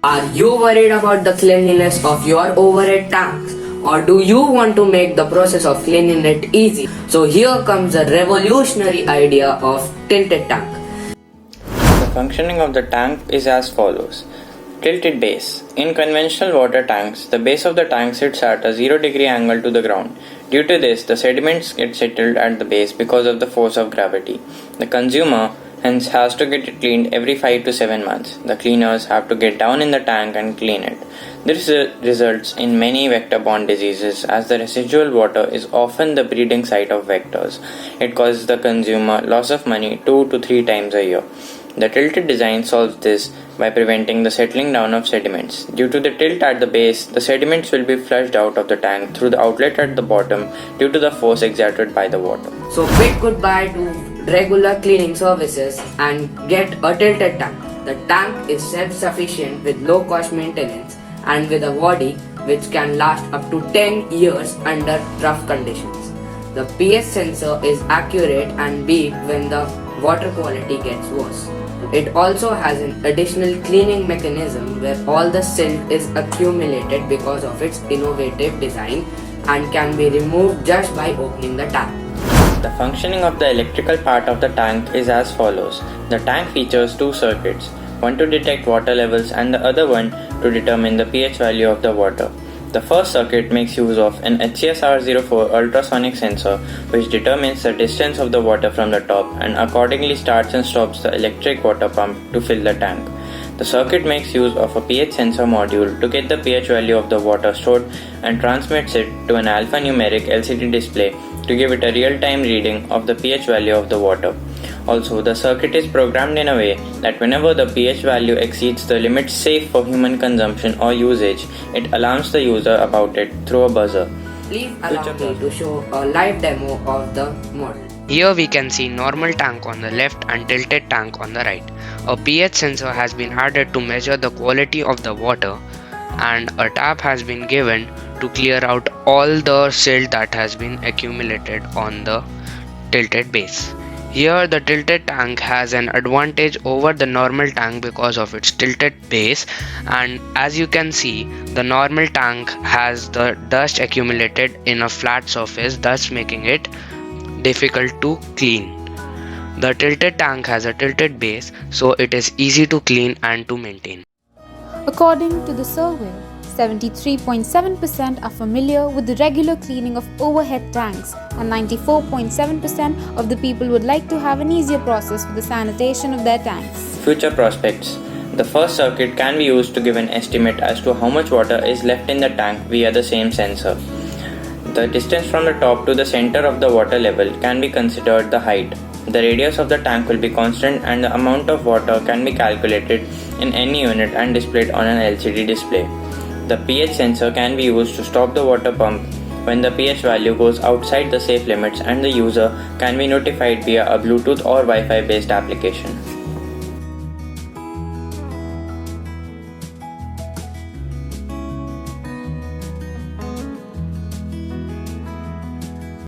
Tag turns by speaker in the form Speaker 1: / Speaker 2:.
Speaker 1: Are you worried about the cleanliness of your overhead tanks? Or do you want to make the process of cleaning it easy? So here comes the revolutionary idea of tilted tank.
Speaker 2: The functioning of the tank is as follows. Tilted base. In conventional water tanks, the base of the tank sits at a 0-degree angle to the ground. Due to this, the sediments get settled at the base because of the force of gravity. The consumer hence has to get it cleaned every 5 to 7 months. The cleaners have to get down in the tank and clean it. This results in many vector-borne diseases as the residual water is often the breeding site of vectors. It causes the consumer loss of money 2 to 3 times a year. The tilted design solves this by preventing the settling down of sediments. Due to the tilt at the base, the sediments will be flushed out of the tank through the outlet at the bottom due to the force exerted by the water.
Speaker 1: So bid goodbye to regular cleaning services and get a tilted tank. The tank is self-sufficient with low-cost maintenance and with a body which can last up to 10 years under rough conditions. The pH sensor is accurate and beep when the water quality gets worse. It also has an additional cleaning mechanism where all the silt is accumulated because of its innovative design and can be removed just by opening the tap.
Speaker 2: The functioning of the electrical part of the tank is as follows. The tank features two circuits, one to detect water levels and the other one to determine the pH value of the water. The first circuit makes use of an HCSR04 ultrasonic sensor which determines the distance of the water from the top and accordingly starts and stops the electric water pump to fill the tank. The circuit makes use of a pH sensor module to get the pH value of the water stored and transmits it to an alphanumeric LCD display to give it a real-time reading of the pH value of the water. Also, the circuit is programmed in a way that whenever the pH value exceeds the limits safe for human consumption or usage, it alarms the user about it through a buzzer.
Speaker 1: Please allow me to show a live demo of the model.
Speaker 3: Here we can see normal tank on the left and tilted tank on the right. A pH sensor has been added to measure the quality of the water and a tap has been given to clear out all the silt that has been accumulated on the tilted base. Here the tilted tank has an advantage over the normal tank because of its tilted base, and as you can see the normal tank has the dust accumulated in a flat surface, thus making it difficult to clean. The tilted tank has a tilted base, so it is easy to clean and to maintain.
Speaker 4: According to the survey, 73.7% are familiar with the regular cleaning of overhead tanks, and 94.7% of the people would like to have an easier process for the sanitation of their tanks.
Speaker 2: Future prospects. The first circuit can be used to give an estimate as to how much water is left in the tank via the same sensor. The distance from the top to the center of the water level can be considered the height. The radius of the tank will be constant and the amount of water can be calculated in any unit and displayed on an LCD display. The pH sensor can be used to stop the water pump when the pH value goes outside the safe limits, and the user can be notified via a Bluetooth or Wi-Fi based application.